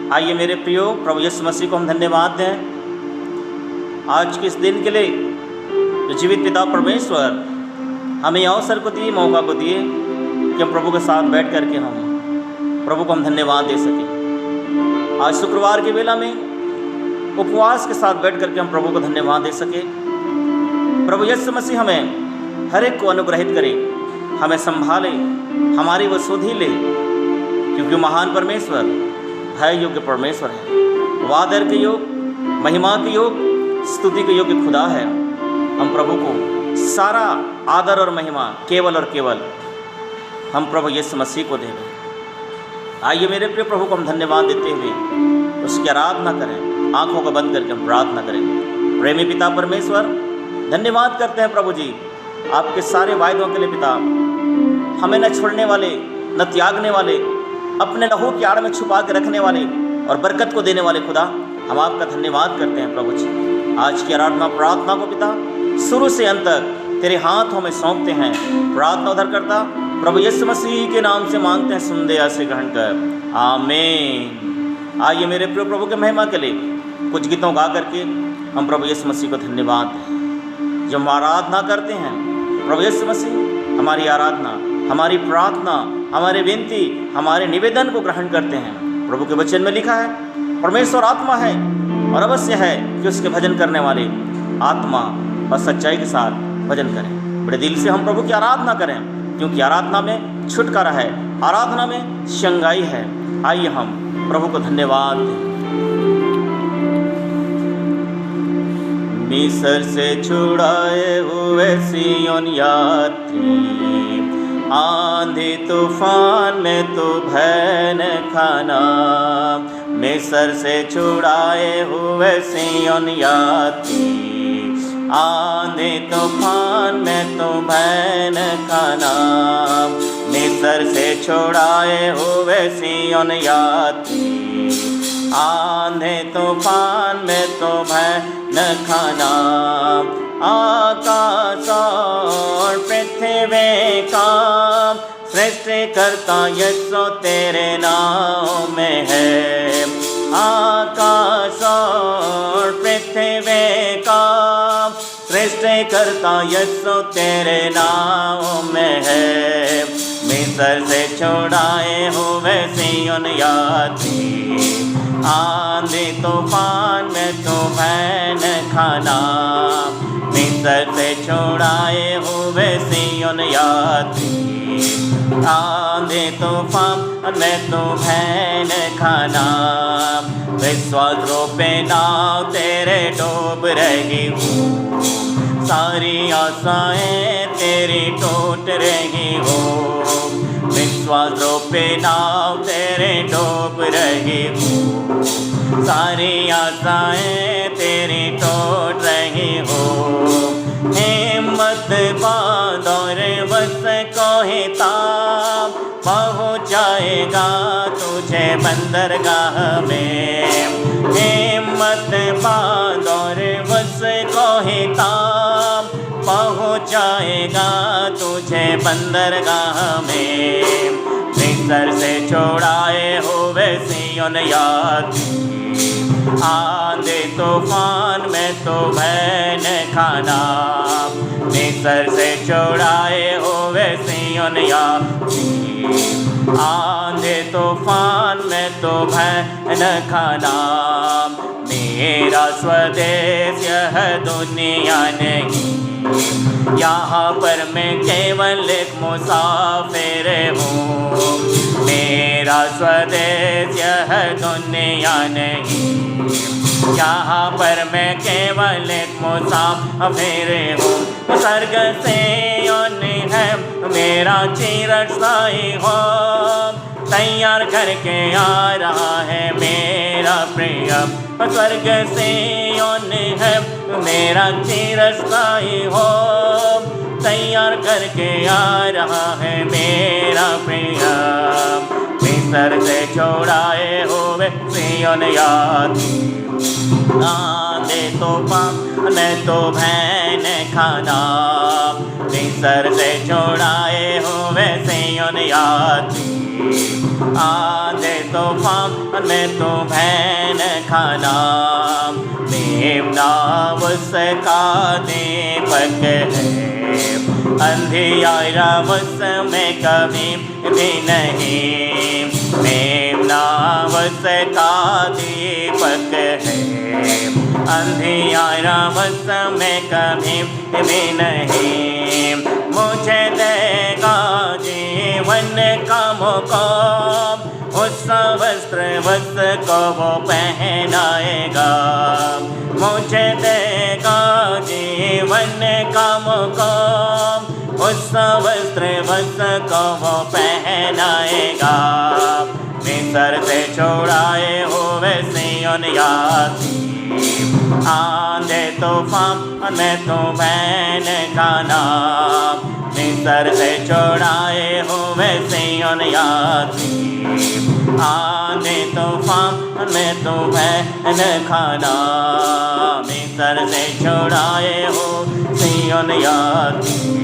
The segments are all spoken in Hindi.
आइए मेरे प्रियो, प्रभु यीशु मसीह को हम धन्यवाद दें आज के इस दिन के लिए जो जीवित पिता परमेश्वर हमें अवसर को दिए, मौका को दिए कि हम प्रभु के साथ बैठ करके हम प्रभु को हम धन्यवाद दे सकें। आज शुक्रवार की वेला में उपवास के साथ बैठ करके हम प्रभु को धन्यवाद दे सके। प्रभु यीशु मसीह हमें हर एक को अनुग्रहित करे, हमें संभाले, हमारी वो सुधि ले, क्योंकि महान परमेश्वर है, योग्य परमेश्वर है, वादर के योग, महिमा के योग, स्तुति के योग्य खुदा है। हम प्रभु को सारा आदर और महिमा केवल और केवल हम प्रभु यीशु मसीह को देंगे। आइए मेरे प्रिय, प्रभु को हम धन्यवाद देते हुए उसकी आराधना करें, आंखों को बंद करके हम प्रार्थना करें। प्रेमी पिता परमेश्वर, धन्यवाद करते हैं प्रभु जी आपके सारे वायदों के लिए। पिता, हमें न छोड़ने वाले, न त्यागने वाले, अपने लहू की आड़ में छुपा के रखने वाले और बरकत को देने वाले खुदा, हम आपका धन्यवाद करते हैं प्रभु जी। आज की आराधना प्रार्थना को पिता शुरू से अंत तक तेरे हाथों में सौंपते हैं। प्रार्थना उधर करता प्रभु यीशु मसीह के नाम से मांगते हैं, सुन दे ऐसे ग्रहण कर, आमीन। आइए मेरे प्रिय, प्रभु के महिमा के लिए कुछ गीतों गा करके हम प्रभु यीशु मसीह को धन्यवाद दें। जब हम आराधना करते हैं प्रभु यीशु मसीह हमारी आराधना, हमारी प्रार्थना, हमारे विनती, हमारे निवेदन को ग्रहण करते हैं। प्रभु के वचन में लिखा है परमेश्वर आत्मा है और अवश्य है कि उसके भजन करने वाले आत्मा और सच्चाई के साथ भजन करें। बड़े दिल से हम प्रभु की आराधना करें, क्योंकि आराधना में छुटकारा है, आराधना में शंगाई है। आइए हम प्रभु को धन्यवाद दें। मिस्र से छुड़ाए हुए सिय्योन यात्री, आंधी तूफान में तो भय न खाना। मिस्र से छुड़ाए हुए सिय्योन यात्री, आंधी तूफान में तो भय न खाना। मिस्र से छुड़ाए हुए सिय्योन यात्री, आंधी तूफान में तो भय न खाना। आकाश और पृथ्वी का सृष्टि करता यीशु तेरे नाम में है। आकाश और पृथ्वी का सृष्टि करता यीशु तेरे नाम में है। मिस्र से छुड़ाए हुए सिय्योन यात्री, आंधी तूफान में तो भय न खाना। मिस्र से छुड़ाए हुए सिय्योन यात्री, आंधी तूफान में तो भय न खाना। विश्वास रूपे नाव तेरे डूब रही हो, सारी आशाएं तेरी टूट रही हो। विश्वास रूपे नाव तेरे डूब रही हो, सारी आशाएं तेरी टूट रही हो। हिम्मत बांध और बस को ही ताब पहुँचाएगा तुझे बंदरगाह में। हिम्मत बांध और बस को ही ताब पहुँचाएगा तुझे बंदरगाह में। मिस्र से छुड़ाए हुए सिय्योन यात्री, आंधी तूफान में तो भय न खाना। मिस्र से छुड़ाए हुए सिय्योन यात्री, आंधी तूफान में तो भय न खाना। मेरा स्वदेश यह दुनिया नहीं, यहाँ पर मैं केवल एक मुसाफिर हूँ। मेरा स्वदेश यह दुनिया नहीं, यहाँ पर मैं केवल एक मुसाफिर हूँ। स्वर्ग से योन है मेरा चिरस्थायी हो, तैयार करके आ रहा है मेरा प्रिय। स्वर्ग से योन है मेरा चिरस्थायी हो, तैयार करके आ रहा है मेरा प्रिय। मिस्र से छुड़ाए हुए सिय्योन यात्री, आंधी तूफान में तो भय न खाना। मिस्र से छुड़ाए हुए सिय्योन यात्री, आंधे तूफान में तुम्हें न खाना, मेमना उसका दीपक है, अंधियारा उसमें कभी भी नहीं, मेमना उसका दीपक है, अंधियारा उसमें कभी भी नहीं। मुझे देगा जीवन का मुकाम, उस वस्त्र को वो पहनाएगा। मुझे देगा जीवन का मुकाम, उस वस्त्र को वो पहनाएगा। मिस्र से छुड़ाए हुए सिय्योन यासीन, आंधे तूफान में तुम्हें न खाना, मिस्र से छुड़ाए हुए सिय्योन यासीन, आंधे तूफान में तुम्हें न खाना, मिस्र से छुड़ाए हो सिय्योन यासीन,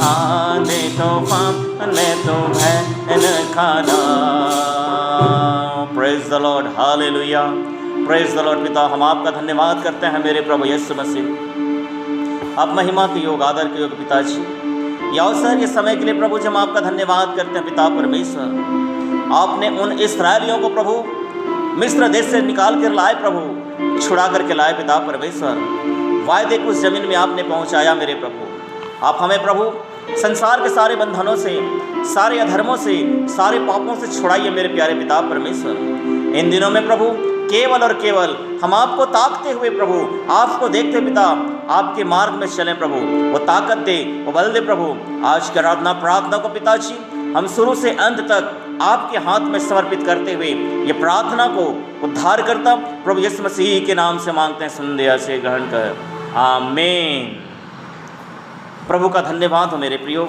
आंधे तूफान में तुम्हें न खाना। Praise the Lord, hallelujah, praise the Lord. पिता, हम आपका धन्यवाद करते हैं मेरे प्रभु यीशु मसीह। आप महिमा के योग, आदर के योग पिताजी। ये अवसर, ये समय के लिए प्रभु जी हम आपका धन्यवाद करते हैं पिता परमेश्वर। आपने उन इस्राएलियों को प्रभु मिस्र देश से निकाल कर लाए, प्रभु छुड़ा करके लाए पिता परमेश्वर। वायदे की उस जमीन में आपने पहुंचाया मेरे प्रभु। आप हमें प्रभु संसार के सारे बंधनों से, सारे अधर्मों से, सारे पापों से छुड़ाइए मेरे प्यारे पिता परमेश्वर। इन दिनों में प्रभु केवल और केवल हम आपको ताकते हुए प्रभु, आपको देखते पिता, आपके मार्ग में चलें प्रभु। वो ताकत दे, वो बल दे प्रभु। आज की आराधना प्रार्थना को पिताजी हम शुरू से अंत तक आपके हाथ में समर्पित करते हुए ये प्रार्थना को उद्धार करता प्रभु यीशु मसीह के नाम से मांगते हैं, सुन दया से ग्रहण कर, आमीन। प्रभु का धन्यवाद हो मेरे प्रियो,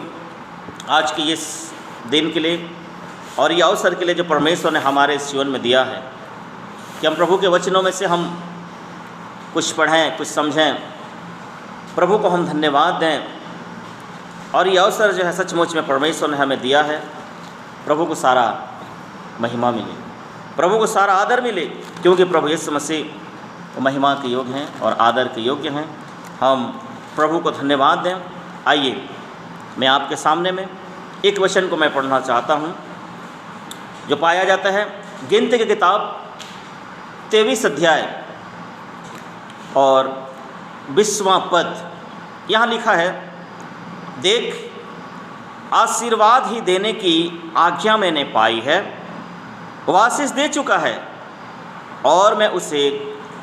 आज के इस दिन के लिए और ये अवसर के लिए जो परमेश्वर ने हमारे इस जीवन में दिया है कि हम प्रभु के वचनों में से हम कुछ पढ़ें, कुछ समझें, प्रभु को हम धन्यवाद दें। और ये अवसर जो है सचमुच में परमेश्वर ने हमें दिया है। प्रभु को सारा महिमा मिले, प्रभु को सारा आदर मिले, क्योंकि प्रभु यीशु मसीह महिमा के योग्य हैं और आदर के योग्य हैं। हम प्रभु को धन्यवाद दें। आइए मैं आपके सामने में एक वचन को मैं पढ़ना चाहता हूँ जो पाया जाता है गिनती की किताब 23 अध्याय और 20वां पद। यहाँ लिखा है, देख आशीर्वाद ही देने की आज्ञा मैंने पाई है, वो आशीष दे चुका है और मैं उसे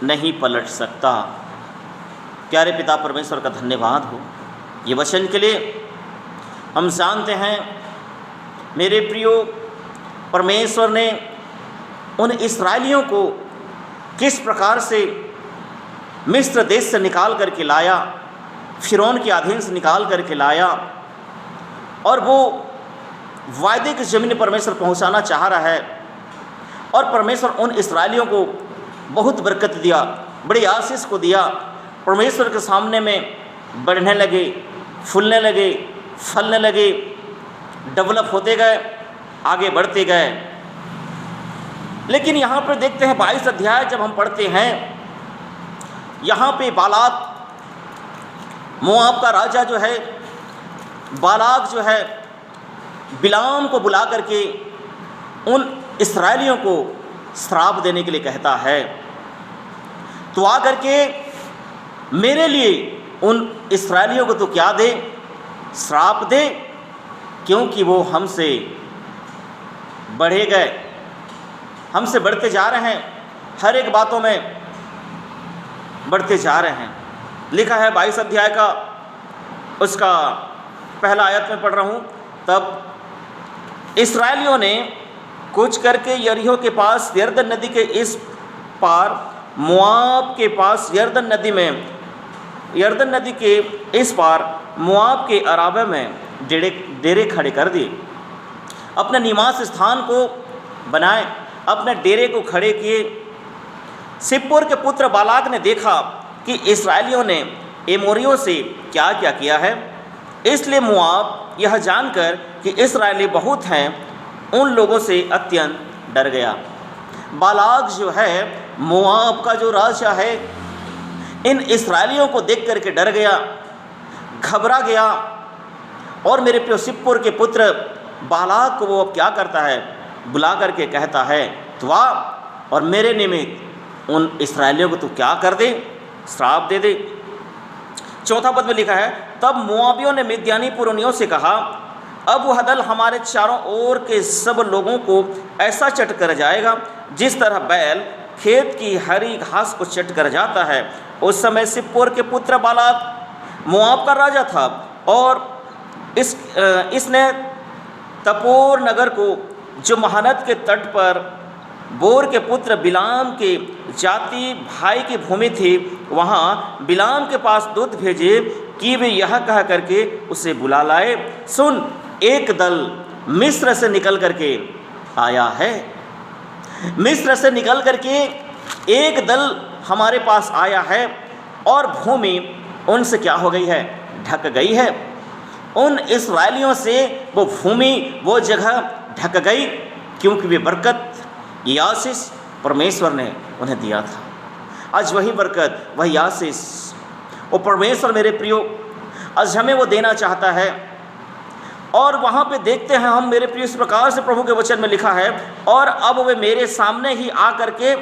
नहीं पलट सकता। प्यारे पिता परमेश्वर का धन्यवाद हो ये वचन के लिए। हम जानते हैं मेरे प्रियो, परमेश्वर ने उन इस्राएलियों को किस प्रकार से मिस्र देश से निकाल करके लाया, फिरौन के अधीन से निकाल करके लाया, और वो वायदे की ज़मीन परमेश्वर पहुंचाना चाह रहा है। और परमेश्वर उन इस्राएलियों को बहुत बरकत दिया, बड़ी आशीष को दिया। परमेश्वर के सामने में बढ़ने लगे, फूलने लगे, फलने लगे, डेवलप होते गए, आगे बढ़ते गए। लेकिन यहाँ पर देखते हैं 22 अध्याय जब हम पढ़ते हैं, यहाँ पे बालाक, मोआब का राजा जो है, बालाक जो है, बिलाम को बुला करके उन इस्राएलियों को श्राप देने के लिए कहता है, तो आ करके मेरे लिए उन इस्राएलियों को तो क्या दे, श्राप दे, क्योंकि वो हमसे बढ़े गए, हमसे बढ़ते जा रहे हैं, हर एक बातों में बढ़ते जा रहे हैं। लिखा है 22 अध्याय का उसका पहला आयत में पढ़ रहा हूँ। तब इस्राएलियों ने कूच करके यरीहो के पास यरदन नदी के इस पार, मोआब के पास यरदन नदी में, यरदन नदी के इस पार मोआब के अराबा में डेरे खड़े कर दिए। अपने निवास स्थान को बनाए, अपने डेरे को खड़े किए। सिप्पोर के पुत्र बालाक ने देखा कि इस्राएलियों ने एमोरियों से क्या क्या किया है, इसलिए मोआब यह जानकर कि इस्राएली बहुत हैं, उन लोगों से अत्यंत डर गया। बालाक जो है, मोआब का जो राजा है, इन इस्राएलियों को देख करके डर गया, घबरा गया। और मेरे प्रिय सिप्पोर के पुत्र बालाक को वो अब क्या करता है, बुला करके कहता है, तो आ और मेरे निमित्त उन इस्राएलियों को तू क्या कर दे, श्राप दे दे। चौथा पद में लिखा है, तब मोआबियों ने मिद्यानी पुरनियों से कहा, अब वह दल हमारे चारों ओर के सब लोगों को ऐसा चट कर जाएगा जिस तरह बैल खेत की हरी घास को चट कर जाता है। उस समय सिप्पोर के पुत्र बालाक मोआब का राजा था और इसने तपोर नगर को, जो महानद के तट पर बोर के पुत्र बिलाम के जाति भाई की भूमि थी, वहाँ बिलाम के पास दूत भेजे कि वे यह कह करके उसे बुला लाए, सुन, एक दल मिस्र से निकल करके आया है। मिस्र से निकल करके एक दल हमारे पास आया है और भूमि उनसे क्या हो गई है, ढक गई है। उन इस्राएलियों से वो भूमि, वो जगह ढक गई, क्योंकि वे बरकत, ये आशीष परमेश्वर ने उन्हें दिया था। आज वही बरकत, वही आशीष वो परमेश्वर मेरे प्रियो आज हमें वो देना चाहता है। और वहाँ पे देखते हैं हम मेरे प्रिय, इस प्रकार से प्रभु के वचन में लिखा है, और अब वे मेरे सामने ही आ करके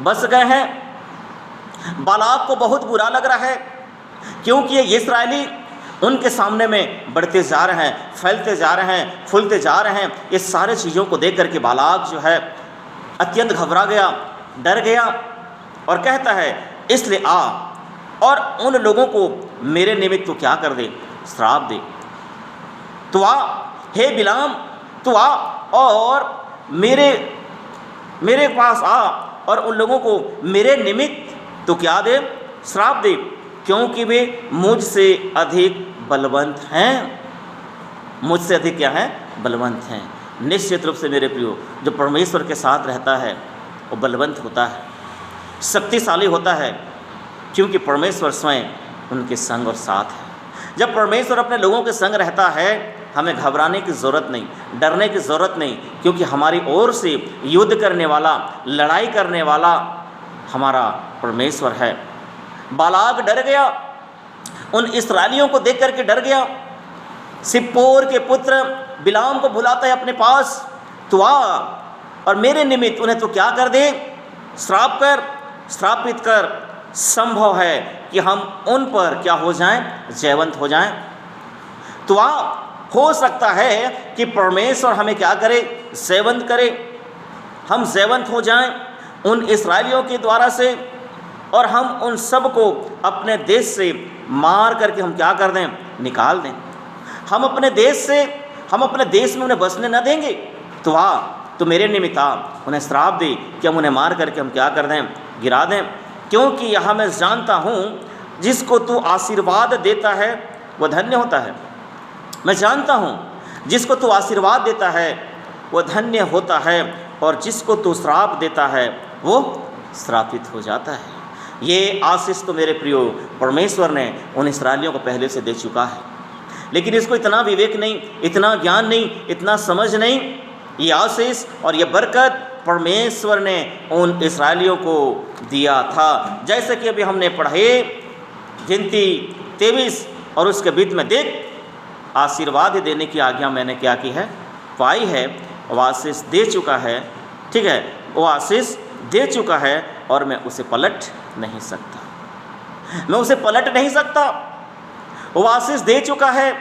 बस गए हैं। बालाक को बहुत बुरा लग रहा है, क्योंकि ये इस्राएली उनके सामने में बढ़ते जा रहे हैं, फैलते जा रहे हैं, फूलते जा रहे हैं। ये सारे चीज़ों को देख करके बालाक जो है अत्यंत घबरा गया, डर गया और कहता है, इसलिए आ और उन लोगों को मेरे निमित्त तो क्या कर दे, श्राप दे। तो आ, हे बिलाम, तो आ और मेरे पास आ और उन लोगों को मेरे निमित्त तो क्या दे, श्राप दे, क्योंकि वे मुझसे अधिक बलवंत हैं। मुझसे अधिक क्या हैं, बलवंत हैं। निश्चित रूप से मेरे प्रियो, जो परमेश्वर के साथ रहता है वो बलवंत होता है, शक्तिशाली होता है, क्योंकि परमेश्वर स्वयं उनके संग और साथ है। जब परमेश्वर अपने लोगों के संग रहता है, हमें घबराने की ज़रूरत नहीं, डरने की ज़रूरत नहीं, क्योंकि हमारी ओर से युद्ध करने वाला, लड़ाई करने वाला हमारा परमेश्वर है। बालाक डर गया, उन इस्राएलियों को देख करके डर गया। सिप्पोर के पुत्र बिलाम को बुलाता है अपने पास, तो आ और मेरे निमित्त उन्हें तो क्या कर दे, श्राप कर, श्रापित कर। संभव है कि हम उन पर क्या हो जाएं, जयवंत हो जाएं। तो आ, हो सकता है कि परमेश्वर हमें क्या करे, जयवंत करे, हम जयवंत हो जाएं उन इस्राएलियों के द्वारा से, और हम उन सब को अपने देश से मार करके हम क्या कर दें, निकाल दें। हम अपने देश में उन्हें बसने न देंगे। तो आ, तो मेरे निमित्त आ, उन्हें श्राप दे कि हम उन्हें मार करके हम क्या कर दें, गिरा दें। क्योंकि यहाँ मैं जानता हूँ जिसको तू आशीर्वाद देता है वह धन्य होता है। मैं जानता हूँ जिसको तू आशीर्वाद देता है वह धन्य होता है, और जिसको तू श्राप देता है वो श्रापित हो जाता है। ये आशीष तो मेरे प्रियो परमेश्वर ने उन इस्राएलियों को पहले से दे चुका है, लेकिन इसको इतना विवेक नहीं, इतना ज्ञान नहीं, इतना समझ नहीं। ये आशीष और ये बरकत परमेश्वर ने उन इस्राएलियों को दिया था। जैसे कि अभी हमने पढ़े गिनती 23 और उसके बीच में देख, आशीर्वाद देने की आज्ञा मैंने क्या की है, पाई है। वो आशीष दे चुका है, ठीक है, वो आशीष दे चुका है और मैं उसे पलट नहीं सकता, मैं उसे पलट नहीं सकता। वो आशीष दे चुका है।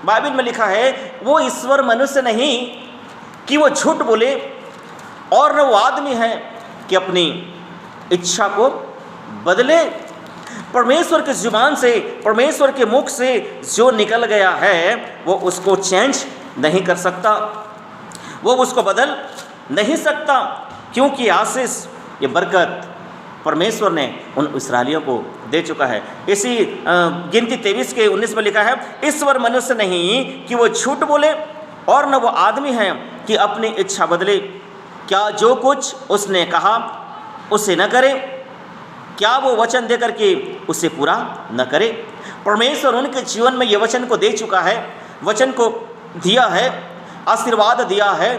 बाइबल में लिखा है, वो ईश्वर मनुष्य नहीं कि वो झूठ बोले, और न वो आदमी है कि अपनी इच्छा को बदले। परमेश्वर की जुबान से, परमेश्वर के मुख से जो निकल गया है वो उसको चेंज नहीं कर सकता, वो उसको बदल नहीं सकता, क्योंकि आशीष, ये बरकत परमेश्वर ने उन इस्राएलियों को दे चुका है। इसी गिनती 23 के 19 में लिखा है, ईश्वर मनुष्य नहीं कि वो झूठ बोले, और न वो आदमी है कि अपनी इच्छा बदले। क्या जो कुछ उसने कहा उसे न करे, क्या वो वचन दे करके उसे पूरा न करे। परमेश्वर उनके जीवन में ये वचन को दे चुका है, वचन को दिया है, आशीर्वाद दिया है,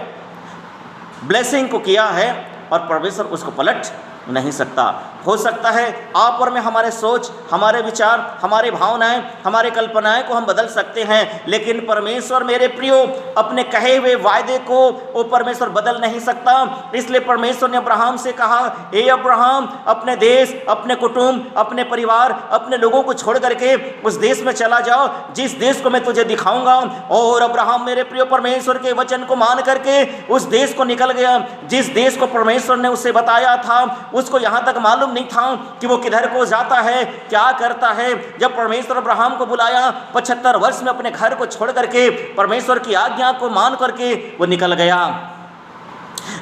ब्लेसिंग को किया है और परमेश्वर उसको पलट नहीं सकता। हो सकता है आप और मैं हमारे सोच, हमारे विचार, हमारे भावनाएं, हमारे कल्पनाएं को हम बदल सकते हैं, लेकिन परमेश्वर मेरे प्रियो अपने कहे हुए वायदे को वो परमेश्वर बदल नहीं सकता। इसलिए परमेश्वर ने अब्राहम से कहा, हे अब्राहम, अपने देश, अपने कुटुंब, अपने परिवार, अपने लोगों को छोड़ करके उस देश में चला जाओ जिस देश को मैं तुझे दिखाऊंगा। और अब्राहम मेरे प्रियो परमेश्वर के वचन को मान करके उस देश को निकल गया। जिस देश को परमेश्वर ने उसे बताया था उसको यहाँ तक मालूम नहीं था कि वो किधर को जाता है, क्या करता है। जब परमेश्वर अब्राहम को बुलाया, 75 वर्ष में अपने घर को छोड़ करके परमेश्वर की आज्ञा को मान करके वो निकल गया।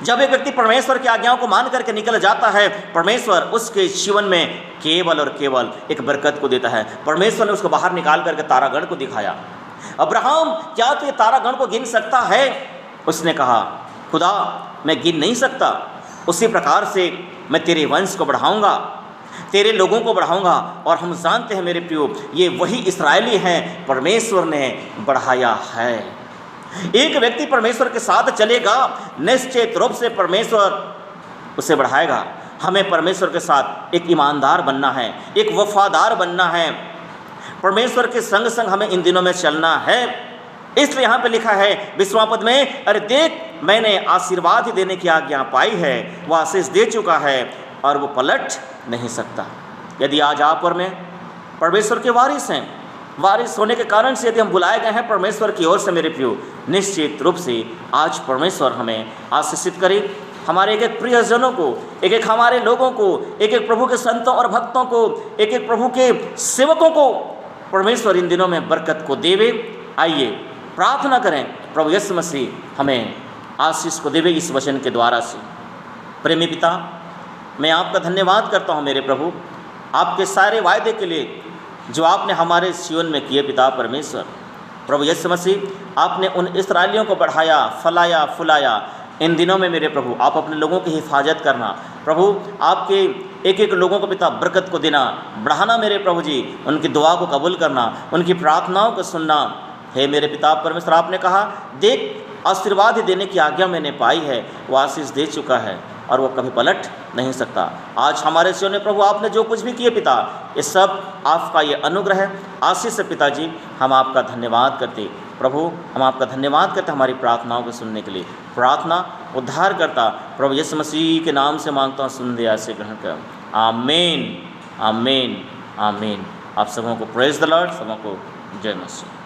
जब एक व्यक्ति परमेश्वर की आज्ञाओं को मान करके निकल जाता है, परमेश्वर उसके जीवन में केवल और केवल एक बरकत को देता है। परमेश्वर ने उसको बाहर निकाल करके तारागण को दिखाया। अब्राहम, क्या तू ये तारागण को गिन सकता है? उसने कहा, खुदा मैं गिन नहीं सकता। उसी प्रकार से मैं तेरे वंश को बढ़ाऊंगा, तेरे लोगों को बढ़ाऊंगा। और हम जानते हैं मेरे प्रियो, ये वही इस्राएली हैं परमेश्वर ने बढ़ाया है। एक व्यक्ति परमेश्वर के साथ चलेगा, निश्चित रूप से परमेश्वर उसे बढ़ाएगा। हमें परमेश्वर के साथ एक ईमानदार बनना है, एक वफादार बनना है। परमेश्वर के संग संग हमें इन दिनों में चलना है। इसलिए यहाँ पे लिखा है 20वां पद में, अरे देख मैंने आशीर्वाद देने की आज्ञा पाई है, वह आशीष दे चुका है और वो पलट नहीं सकता। यदि आज आप और मैं परमेश्वर के वारिस हैं, वारिस होने के कारण से यदि हम बुलाए गए हैं परमेश्वर की ओर से मेरे प्रियो, निश्चित रूप से आज परमेश्वर हमें आशीषित करे। हमारे एक एक प्रियजनों को, एक एक हमारे लोगों को, एक एक प्रभु के संतों और भक्तों को, एक एक प्रभु के सेवकों को परमेश्वर इन दिनों में बरकत को देवे। आइए प्रार्थना करें, प्रभु यीशु मसीह हमें आशीष को देवे इस वचन के द्वारा से। प्रेमी पिता, मैं आपका धन्यवाद करता हूँ मेरे प्रभु, आपके सारे वायदे के लिए जो आपने हमारे जीवन में किए। पिता परमेश्वर, प्रभु यीशु मसीह, आपने उन इस्राएलियों को बढ़ाया, फलाया, फुलाया। इन दिनों में मेरे प्रभु आप अपने लोगों की हिफाजत करना। प्रभु आपके एक एक लोगों को पिता बरकत को देना, बढ़ाना मेरे प्रभु जी, उनकी दुआ को कबूल करना, उनकी प्रार्थनाओं को सुनना। हे मेरे पिता परमेश्वर, आपने कहा देख आशीर्वाद देने की आज्ञा मैंने पाई है, वो आशीष दे चुका है और वो कभी पलट नहीं सकता। आज हमारे जीवन में प्रभु आपने जो कुछ भी किए पिता, ये सब आपका ये अनुग्रह है, आशीष है पिताजी। हम आपका धन्यवाद करते प्रभु, हम आपका धन्यवाद करते हमारी प्रार्थनाओं को सुनने के लिए। प्रार्थना उद्धार करता प्रभु यीशु मसीह के नाम से मांगता हूँ, सुन दया से ग्रहण कर। आमीन, आमीन, आमीन। आप सबों को प्रेज द लॉर्ड, सबों को जय मसीह।